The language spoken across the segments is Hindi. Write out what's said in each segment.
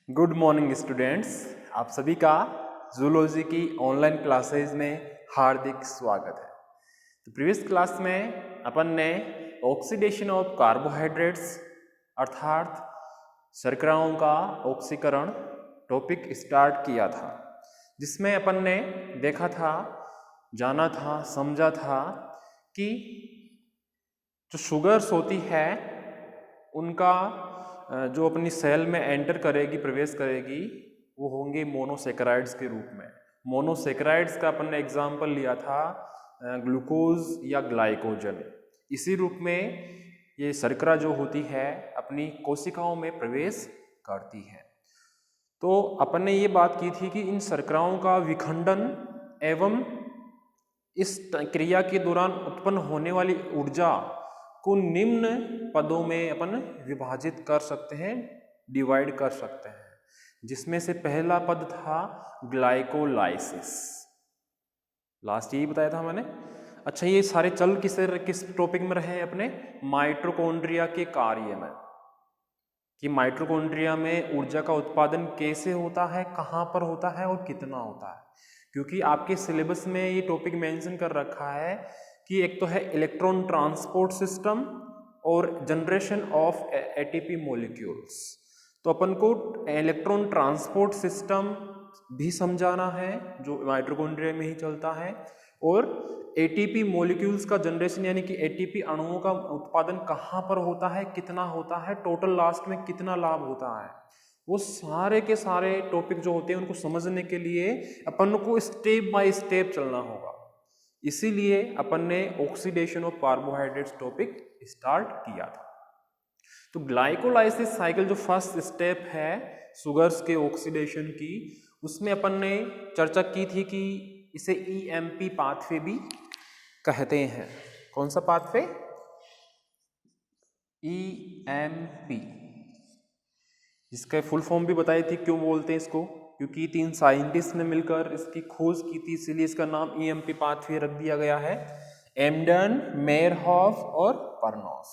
गुड मॉर्निंग स्टूडेंट्स, आप सभी का जूलॉजी की ऑनलाइन क्लासेज में हार्दिक स्वागत है। तो प्रीवियस क्लास में अपन ने ऑक्सीडेशन ऑफ कार्बोहाइड्रेट्स अर्थात शर्कराओं का ऑक्सीकरण टॉपिक स्टार्ट किया था, जिसमें अपन ने देखा था, जाना था, समझा था कि जो शुगर्स होती है उनका जो अपनी सेल में एंटर करेगी, प्रवेश करेगी, वो होंगे मोनोसेकेराइड्स के रूप में। मोनोसेकेराइड्स का अपन ने एग्जाम्पल लिया था ग्लूकोज या ग्लाइकोजन। इसी रूप में ये शर्करा जो होती है अपनी कोशिकाओं में प्रवेश करती है। तो अपन ने ये बात की थी कि इन शर्कराओं का विखंडन एवं इस क्रिया के दौरान उत्पन्न होने वाली ऊर्जा को निम्न पदों में अपन विभाजित कर सकते हैं, डिवाइड कर सकते हैं, जिसमें से पहला पद था ग्लाइकोलाइसिस। लास्ट यही बताया था मैंने। अच्छा, ये सारे चल किस टॉपिक में रहे अपने माइटोकॉन्ड्रिया के कार्य में, कि माइटोकॉन्ड्रिया में ऊर्जा का उत्पादन कैसे होता है, कहाँ पर होता है और कितना होता है। क्योंकि आपके सिलेबस में ये टॉपिक मेंशन कर रखा है कि एक तो है इलेक्ट्रॉन ट्रांसपोर्ट सिस्टम और जनरेशन ऑफ एटीपी मॉलिक्यूल्स। तो अपन को इलेक्ट्रॉन ट्रांसपोर्ट सिस्टम भी समझाना है जो माइटोकॉन्ड्रिया में ही चलता है, और एटीपी मॉलिक्यूल्स का जनरेशन यानी कि एटीपी अणुओं का उत्पादन कहाँ पर होता है, कितना होता है, टोटल लास्ट में कितना लाभ होता है, वो सारे के सारे टॉपिक जो होते हैं उनको समझने के लिए अपन को स्टेप बाय स्टेप चलना होगा। इसीलिए अपन ने oxidation of carbohydrates topic start किया था। तो ग्लाइकोलाइसिस साइकिल जो फर्स्ट स्टेप है शुगर्स के ऑक्सीडेशन की, उसमें अपन ने चर्चा की थी कि इसे ईएमपी पाथवे भी कहते हैं। कौन सा पाथवे? ईएमपी। इसका फुल फॉर्म भी बताई थी क्यों बोलते हैं इसको, क्योंकि 3 साइंटिस्ट ने मिलकर इसकी खोज की थी, इसलिए इसका नाम ईएमपी पाथवे रख दिया गया है। एम्डन, मेयरहॉफ और परनोस,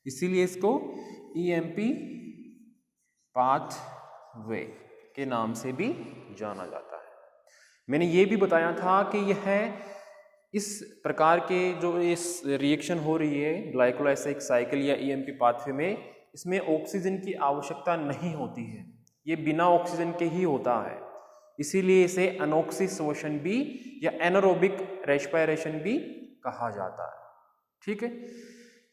इसीलिए इसको ईएमपी पाथवे के नाम से भी जाना जाता है। मैंने ये भी बताया था कि यह इस प्रकार के जो इस रिएक्शन हो रही है ग्लाइकोलाइसिस साइकिल या ईएमपी पाथवे में, इसमें ऑक्सीजन की आवश्यकता नहीं होती है, ये बिना ऑक्सीजन के ही होता है। इसीलिए इसे अनोक्सी श्वसन भी या एनारोबिक रेस्पिरेशन भी कहा जाता है। ठीक है,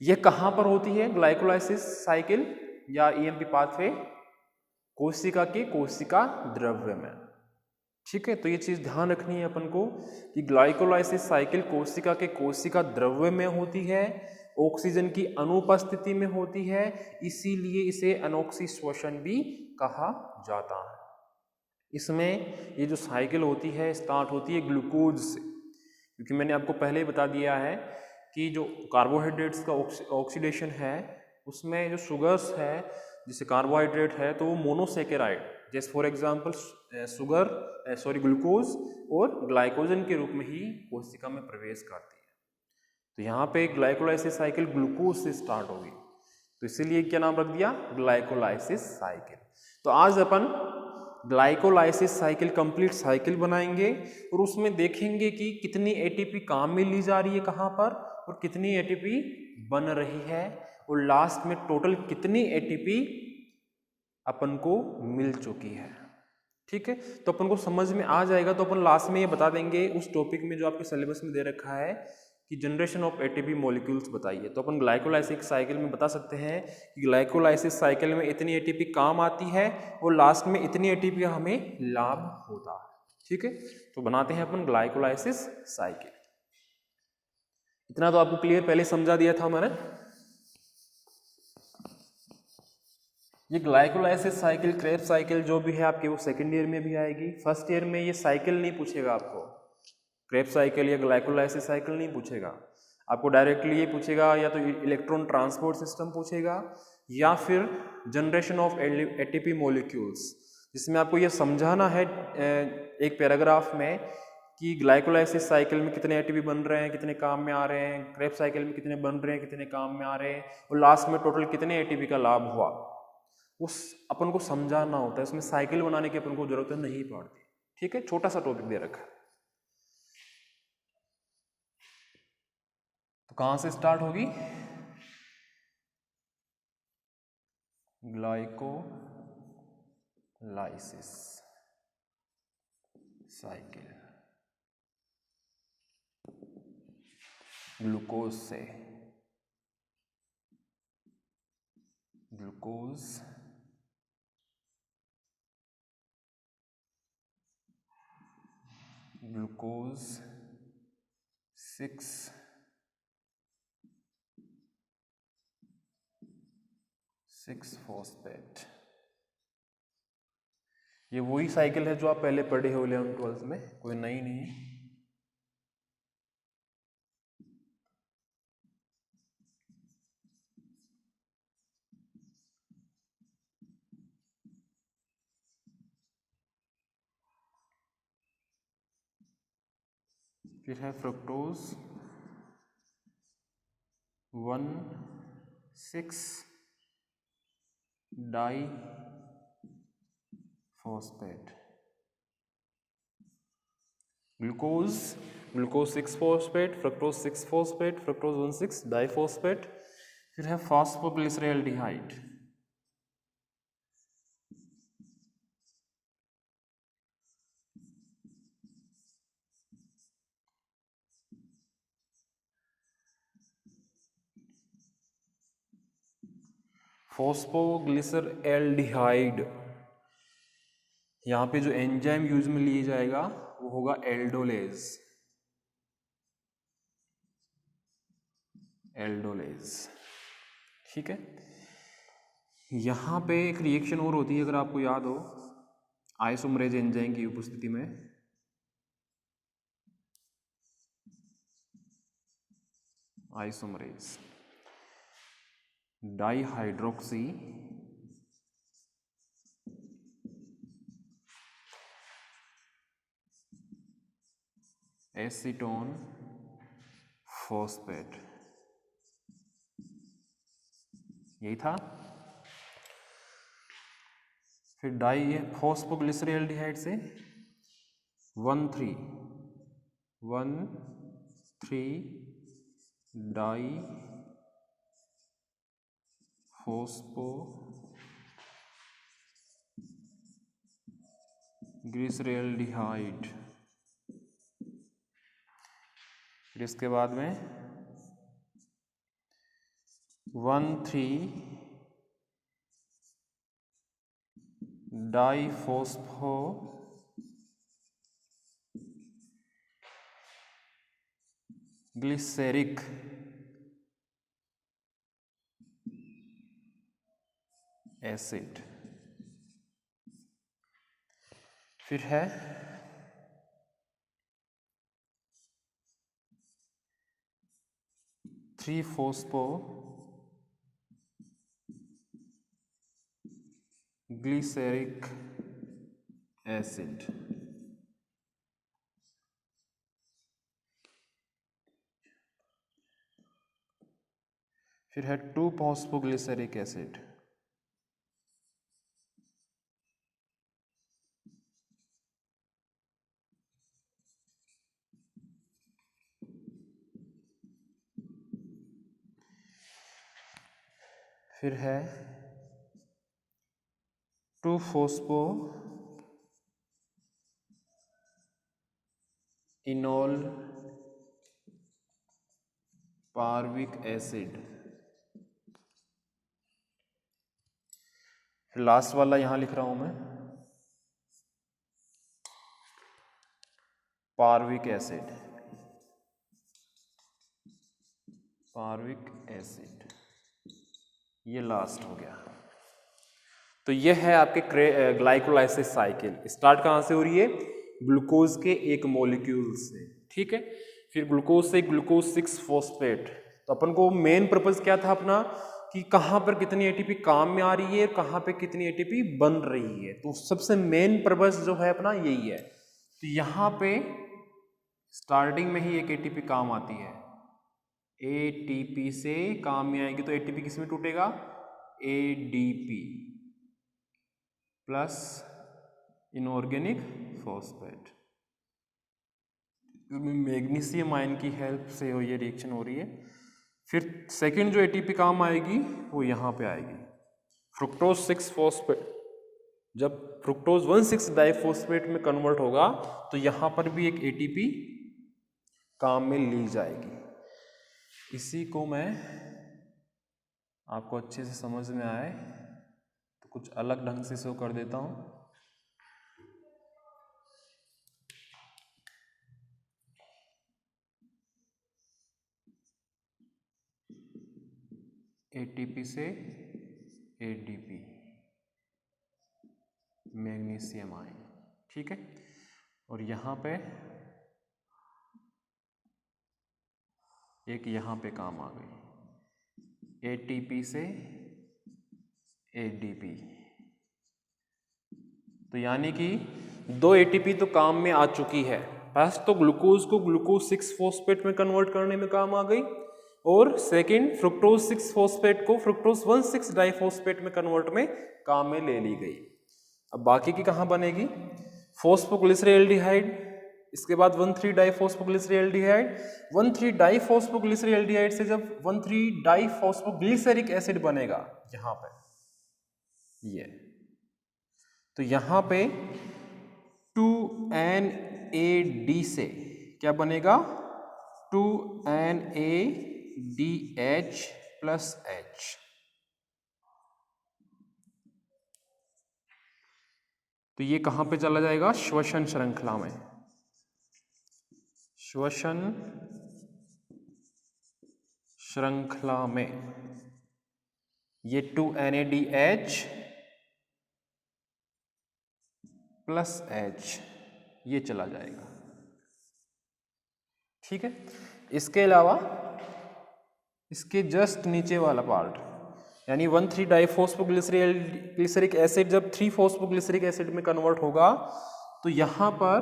यह कहाँ पर होती है ग्लाइकोलाइसिस साइकिल या ईएमपी पाथवे? कोशिका के कोशिका द्रव्य में। ठीक है, तो ये चीज ध्यान रखनी है अपन को कि ग्लाइकोलाइसिस साइकिल कोशिका के कोशिका द्रव्य में होती है, ऑक्सीजन की अनुपस्थिति में होती है, इसीलिए इसे अनोक्सी श्वसन भी कहा जाता है। इसमें ये जो साइकिल होती है स्टार्ट होती है ग्लूकोज से, क्योंकि मैंने आपको पहले ही बता दिया है कि जो कार्बोहाइड्रेट्स का ऑक्सीडेशन है उसमें जो शुगर्स है, जैसे कार्बोहाइड्रेट है तो वो मोनोसेकेराइड, जैसे फॉर एग्जांपल ग्लूकोज और ग्लाइकोजन के रूप में ही कोशिका में प्रवेश करती है। तो यहाँ पे ग्लाइकोलाइसिस साइकिल ग्लूकोज से स्टार्ट होगी, तो इसीलिए क्या नाम रख दिया ग्लाइकोलाइसिस साइकिल। तो आज अपन ग्लाइकोलाइसिस साइकिल कंप्लीट साइकिल बनाएंगे और उसमें देखेंगे कि कितनी एटीपी काम में ली जा रही है, कहाँ पर, और कितनी एटीपी बन रही है, और लास्ट में टोटल कितनी एटीपी अपन को मिल चुकी है। ठीक है, तो अपन को समझ में आ जाएगा। तो अपन लास्ट में ये बता देंगे उस टॉपिक में जो आपके सिलेबस में दे रखा है कि जनरेशन ऑफ एटीपी मॉलिक्यूल्स बताइए। तो अपन ग्लाइकोलाइसिस साइकिल में बता सकते हैं कि ग्लाइकोलाइसिस साइकिल में इतनी एटीपी काम आती है और लास्ट में इतनी एटीपी का हमें लाभ होता है। ठीक है, तो बनाते हैं अपन ग्लाइकोलाइसिस साइकिल। इतना तो आपको क्लियर पहले समझा दिया था मैंने। ये ग्लाइकोलाइसिस साइकिल, क्रेब्स साइकिल जो भी है आपके, वो सेकेंड ईयर में भी आएगी। फर्स्ट ईयर में ये साइकिल नहीं पूछेगा आपको, क्रेब्स साइकिल या ग्लाइकोलाइसिस साइकिल नहीं पूछेगा आपको, डायरेक्टली ये पूछेगा या तो इलेक्ट्रॉन ट्रांसपोर्ट सिस्टम पूछेगा या फिर जनरेशन ऑफ एटीपी मॉलिक्यूल्स, जिसमें आपको ये समझाना है एक पैराग्राफ में कि ग्लाइकोलाइसिस साइकिल में कितने एटीपी बन रहे हैं, कितने काम में आ रहे हैं, क्रेब्स साइकिल में कितने बन रहे हैं, कितने काम में आ रहे हैं, और लास्ट में टोटल कितने एटीपी का लाभ हुआ। अपन को समझाना होता है, उसमें साइकिल बनाने की अपन को जरूरत नहीं पड़ती। ठीक है, छोटा सा टॉपिक दे रखा है। तो कहां से स्टार्ट होगी? ग्लाइकोलाइसिस साइकिल, ग्लूकोज से, ग्लूकोज ग्लूकोज 6-फॉस्फेट। ये वही साइकिल है जो आप पहले पढ़े हो 11th-12th में, कोई नई नहीं है। फिर है फ्रुक्टोज 1,6-डाईफॉस्फेट। ग्लूकोज 6-फॉस्फेट, फ्रुक्टोज 6-फॉस्फेट, फ्रुक्टोज 1,6-डाईफॉस्फेट। फिर है फॉस्फोग्लिसरैल्डिहाइड, फॉस्फोग्लिसरैल्डिहाइड। यहाँ पे जो एंजाइम यूज में लिया जाएगा वो होगा एल्डोलेज, ठीक है। यहाँ पे एक रिएक्शन और होती है, अगर आपको याद हो, आइसोमरेज एंजाइम की उपस्थिति में। आइसोमरेज डाईहाइड्रोक्सी एसीटोन फॉस्फेट, यही था। फिर डाई फॉस्फोग्लिसरैल्डिहाइड से 1,3 डाई फॉस्फोग्लिसरैल्डिहाइड। फिर इसके बाद में 1,3-डाईफॉस्फोग्लिसरिक एसिड। फिर है 3-फॉस्फोग्लिसरिक एसिड। फिर है 2-फॉस्फोग्लिसरिक एसिड। फिर है 2-फॉस्फोइनोल पार्विक एसिड। फिर लास्ट वाला यहां लिख रहा हूं मैं, पार्विक एसिड, ये लास्ट हो गया। तो ये है आपके ग्लाइकोलाइसिस साइकिल। स्टार्ट कहाँ से हो रही है? ग्लूकोज के एक मॉलिक्यूल से, ठीक है। फिर ग्लूकोज से ग्लूकोज 6-फॉस्फेट। तो अपन को मेन पर्पस क्या था अपना, कि कहाँ पर कितनी एटीपी काम में आ रही है, कहाँ पे कितनी एटीपी बन रही है। तो सबसे मेन पर्पस जो है अपना यही है। तो यहाँ पे स्टार्टिंग में ही एक एटीपी काम आती है, एटीपी से काम में आएगी। तो एटीपी किस में टूटेगा? ADP, plus inorganic phosphate. Magnesium ion की हेल्प से ये रिएक्शन हो रही है। फिर सेकंड जो एटीपी काम आएगी वो यहाँ पे आएगी, फ्रुक्टोज 6 फॉस्फेट। जब फ्रुक्टोज 1,6 डाइफॉस्फेट में कन्वर्ट होगा तो यहाँ पर भी एक एटीपी काम में ली जाएगी। इसी को मैं आपको अच्छे से समझ में आए तो कुछ अलग ढंग से शो कर देता हूँ। एटीपी से एडीपी, मैग्नीशियम आयन, ठीक है। और यहाँ पे एक यहाँ पे काम आ गई, एटीपी से एडीपी। तो यानी कि 2 एटीपी तो काम में आ चुकी है। फर्स्ट तो ग्लूकोज को ग्लूकोज 6 फॉस्फेट में कन्वर्ट करने में काम आ गई, और सेकंड फ्रुक्टोज 6 फॉस्फेट को फ्रुक्टोज 1,6 डाइफॉस्फेट में कन्वर्ट में काम में ले ली गई। अब बाकी की कहाँ बनेगी, फॉस्फोग्लिसरेल्डिहाइड, इसके बाद 1,3 डाइफॉस्फोग्लिसरेल्डिहाइड। 1,3 डाइफॉस्फोग्लिसरेल्डिहाइड से जब 1,3 डाइफॉस्फोग्लिसरिक एसिड बनेगा यहाँ पे, ये तो यहाँ पे 2NAD से क्या बनेगा, 2NADH प्लस H। तो ये कहाँ पे चला जाएगा, श्वसन श्रृंखला में। श्वसन श्रृंखला में ये 2NADH प्लस H ये चला जाएगा, ठीक है। इसके अलावा इसके जस्ट नीचे वाला पार्ट यानी 1,3 डाइफॉस्फोग्लिसरिक एसिड जब 3 फॉस्फोग्लिसरिक एसिड में कन्वर्ट होगा तो यहां पर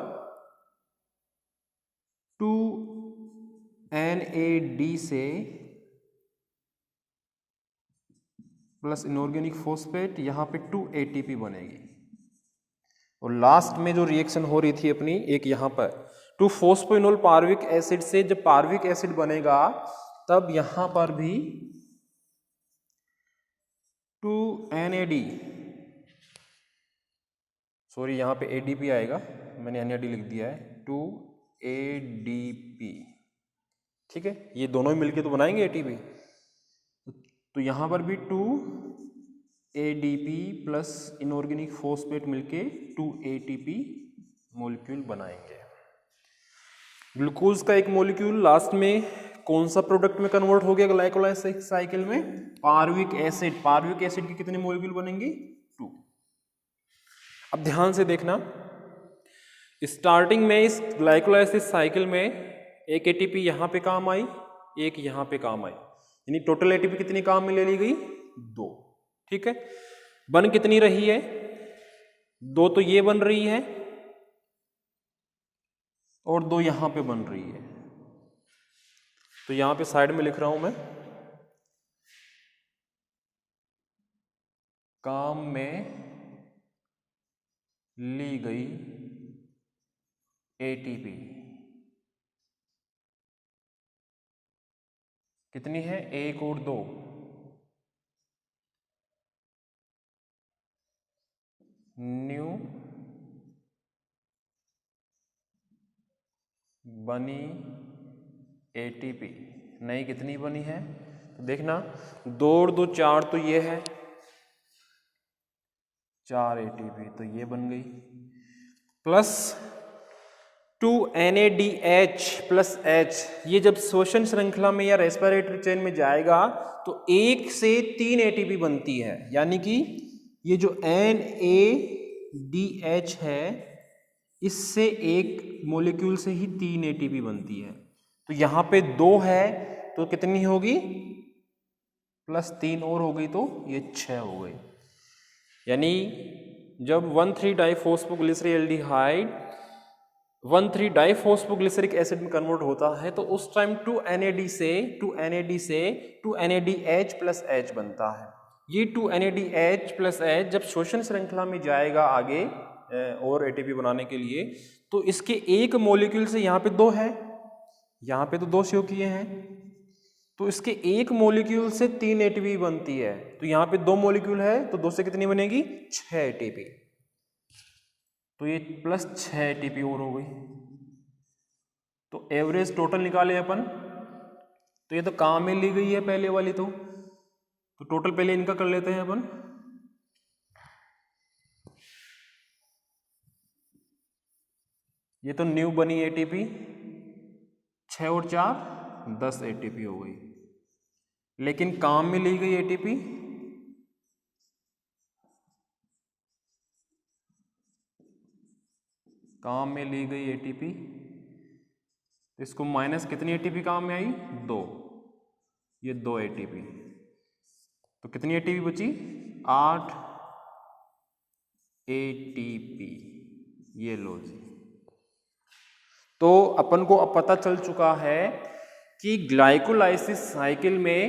2NAD से प्लस इनऑर्गेनिक फॉस्फेट, यहां पे 2 ATP बनेगी। और लास्ट में जो रिएक्शन हो रही थी अपनी एक यहाँ पर 2 फॉस्फोइनोल पार्विक एसिड से जब पार्विक एसिड बनेगा तब यहां पर भी 2NAD, सॉरी यहाँ पे ADP आएगा, मैंने NAD लिख दिया है, 2ADP, ठीक है। ये दोनों ही मिलके तो बनाएंगे ATP। तो यहां पर भी 2ADP प्लस इनऑर्गेनिक फॉस्फेट मिलके 2 ATP मॉलिक्यूल बनाएंगे। ग्लूकोज का एक मॉलिक्यूल लास्ट में कौन सा प्रोडक्ट में कन्वर्ट हो गया ग्लाइकोलाइसिस साइकिल में, पार्विक एसिड। पार्विक एसिड के कितने मॉलिक्यूल बनेंगे, 2। अब ध्यान से देखना, स्टार्टिंग में इस ग्लाइकोलाइसिस साइकिल में एक ATP यहां पे काम आई, एक यहां पे काम आई, यानी टोटल ATP कितनी काम में ले ली गई, 2, ठीक है। बन कितनी रही है, 2 तो ये बन रही है और 2 यहां पे बन रही है। तो यहां पे साइड में लिख रहा हूं मैं, काम में ली गई ATP कितनी है, 1 और 2, न्यू बनी ATP, नई कितनी बनी है, तो देखना 2 और 2 4, तो ये है 4 ATP, तो ये बन गई, प्लस 2NADH प्लस H। ये जब श्वसन श्रृंखला में या रेस्पिरेटरी चेन में जाएगा तो 1 से 3 ATP बनती है, यानी कि ये जो NADH है इससे एक मॉलिक्यूल से ही 3 ATP बनती है। तो यहाँ पे 2 है तो कितनी होगी, प्लस 3 और हो गई तो ये 6 हो गई। यानी जब 1,3 डाइफॉस्फोग्लिसरेल्डिहाइड 1,3 डाइफॉस्फोग्लिसरिक एसिड में कन्वर्ट होता है तो उस टाइम 2NAD से 2NADH प्लस H बनता है। ये 2NADH प्लस H जब श्वसन श्रृंखला में जाएगा आगे और ATP बनाने के लिए, तो इसके एक मॉलिक्यूल से यहाँ पे 2 है, यहाँ पे तो 2 शो किए हैं, तो इसके एक मॉलिक्यूल से 3 ATP बनती है। तो यहाँ पे 2 मॉलिक्यूल है तो 2 से कितनी बनेगी? 6 ATP। तो ये प्लस 6 ATP और हो गई। तो एवरेज टोटल निकाले अपन, तो ये तो काम में ली गई है पहले वाली, तो टोटल पहले इनका कर लेते हैं अपन। ये तो न्यू बनी ATP, 6 और 4 10 ATP हो गई, लेकिन काम में ली गई ATP तो इसको माइनस कितनी ATP काम में आई? 2, ये 2 ATP, तो कितनी ATP बची? 8 ATP। ये लो जी। तो अपन को अब पता चल चुका है कि ग्लाइकोलाइसिस साइकिल में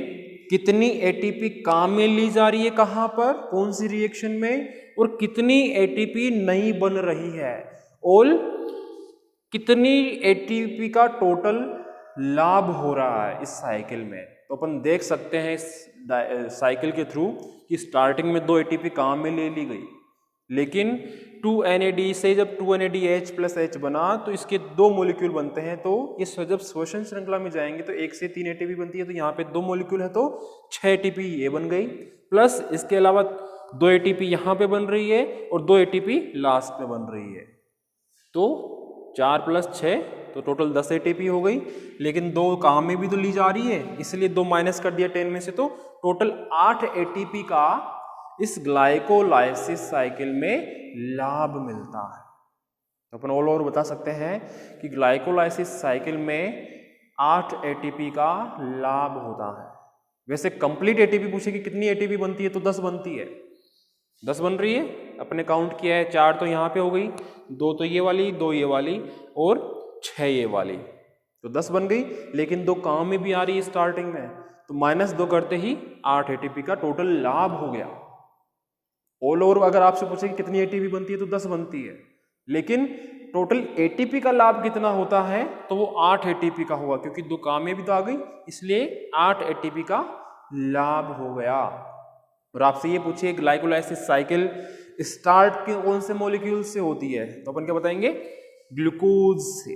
कितनी ATP काम में ली जा रही है, कहां पर, कौन सी रिएक्शन में, और कितनी ATP नहीं बन रही है, और कितनी ATP का टोटल लाभ हो रहा है इस साइकिल में। तो अपन देख सकते हैं इस साइकिल के थ्रू कि स्टार्टिंग में 2 ATP काम में ले ली गई, लेकिन 2NAD से जब 2NADH प्लस H बना तो इसके 2 मॉलिक्यूल बनते हैं। तो ये जब श्वसन श्रृंखला में जाएंगे तो 1 से 3 ATP बनती है, तो यहाँ पे 2 मॉलिक्यूल है तो 6 ATP ये बन गई, प्लस इसके अलावा 2 ATP यहाँ पे बन रही है और 2 ATP लास्ट में बन रही है। तो 4 प्लस 6 तो टोटल 10 ATP हो गई, लेकिन 2 काम में भी तो ली जा रही है, इसलिए 2 माइनस कर दिया 10 में से, तो टोटल 8 ATP का इस ग्लाइकोलाइसिस साइकिल में लाभ मिलता है। तो अपन ऑल ओवर बता सकते हैं कि ग्लाइकोलाइसिस साइकिल में 8 ATP का लाभ होता है। वैसे कंप्लीट ATP पूछे कि कितनी ATP बनती है, तो 10 बनती है, 10 बन रही है, अपने काउंट किया है। 4 तो यहाँ पे हो गई, 2 तो ये वाली, 2 ये वाली और 6 ये वाली, तो 10 बन गई, लेकिन 2 काम में भी आ रही है स्टार्टिंग में, तो -2 करते ही 8 ATP का टोटल लाभ हो गया। ऑल ओवर अगर आपसे पूछे कि कितनी ATP बनती है, तो 10 बनती है, लेकिन टोटल ATP का लाभ कितना होता है, तो वो 8 ATP का हुआ, क्योंकि 2 काम में भी तो आ गई, इसलिए 8 ATP का लाभ हो गया। और आपसे ये पूछिए ग्लाइकोलाइसिस साइकिल स्टार्ट के कौन से मॉलिक्यूल से होती है, तो अपन क्या बताएंगे? ग्लूकोज से।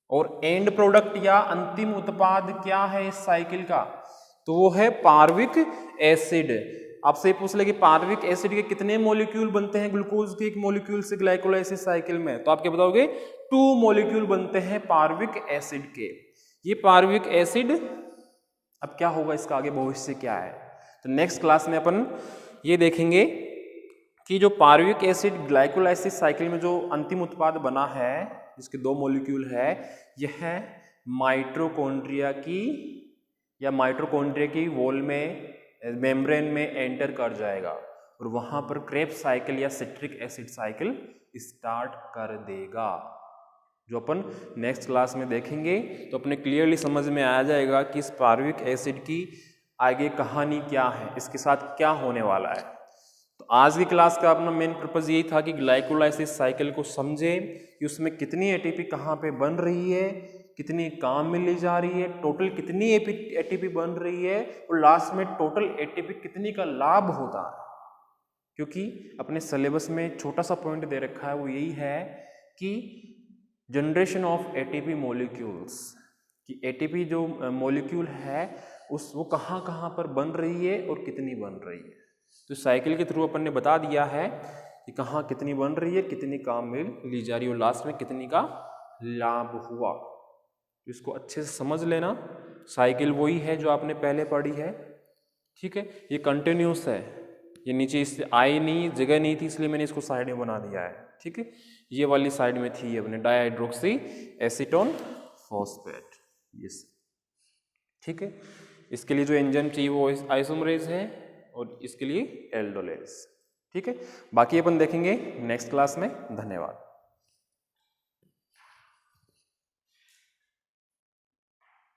और एंड प्रोडक्ट या अंतिम उत्पाद क्या है इस साइकिल का, तो वो है पार्विक एसिड। आपसे पूछ ले कि पार्विक एसिड के कितने मॉलिक्यूल बनते हैं ग्लूकोज के एक मॉलिक्यूल से ग्लाइकोलाइसिस साइकिल में, तो आप क्या बताओगे? 2 मॉलिक्यूल बनते हैं पार्विक एसिड के। ये पार्विक एसिड, अब क्या होगा इसका आगे भविष्य क्या है, तो नेक्स्ट क्लास में अपन ये देखेंगे कि जो पार्विक एसिड ग्लाइकोलाइसिस साइकिल में जो अंतिम उत्पाद बना है, जिसके 2 मॉलिक्यूल है, यह माइटोकॉन्ड्रिया की वॉल में, मेम्ब्रेन में एंटर कर जाएगा और वहां पर क्रेब्स साइकिल या सिट्रिक एसिड साइकिल स्टार्ट कर देगा, जो अपन नेक्स्ट क्लास में देखेंगे। तो अपने क्लियरली समझ में आ जाएगा कि इस पार्विक एसिड की आगे कहानी क्या है, इसके साथ क्या होने वाला है। तो आज की क्लास का अपना मेन पर्पज यही था कि ग्लाइकोलाइसिस साइकिल को समझें कि उसमें कितनी ATP कहाँ पे बन रही है, कितनी काम में ली जा रही है, टोटल कितनी ATP बन रही है, और लास्ट में टोटल ATP कितनी का लाभ होता है। क्योंकि अपने सिलेबस में छोटा सा पॉइंट दे रखा है, वो यही है कि जनरेशन ऑफ ATP मॉलिक्यूल्स, कि ATP जो मॉलिक्यूल है वो कहाँ कहाँ पर बन रही है और कितनी बन रही है। तो साइकिल के थ्रू अपन ने बता दिया है कि कहाँ कितनी बन रही है, कितनी काम में ली जा रही है और लास्ट में कितनी का लाभ हुआ। तो इसको अच्छे से समझ लेना, साइकिल वही है जो आपने पहले पढ़ी है, ठीक है। ये कंटिन्यूस है, ये नीचे इससे आई नहीं, जगह नहीं थी, इसलिए मैंने इसको साइड में बना दिया है, ठीक है। ये वाली साइड में थी अपने डाइहाइड्रोक्सी एसीटोन फॉस्फेट, ये ठीक है। इसके लिए जो एंजाइम चाहिए वो आइसोमरेज है और इसके लिए एल्डोलेज, ठीक है। बाकी अपन देखेंगे नेक्स्ट क्लास में। धन्यवाद।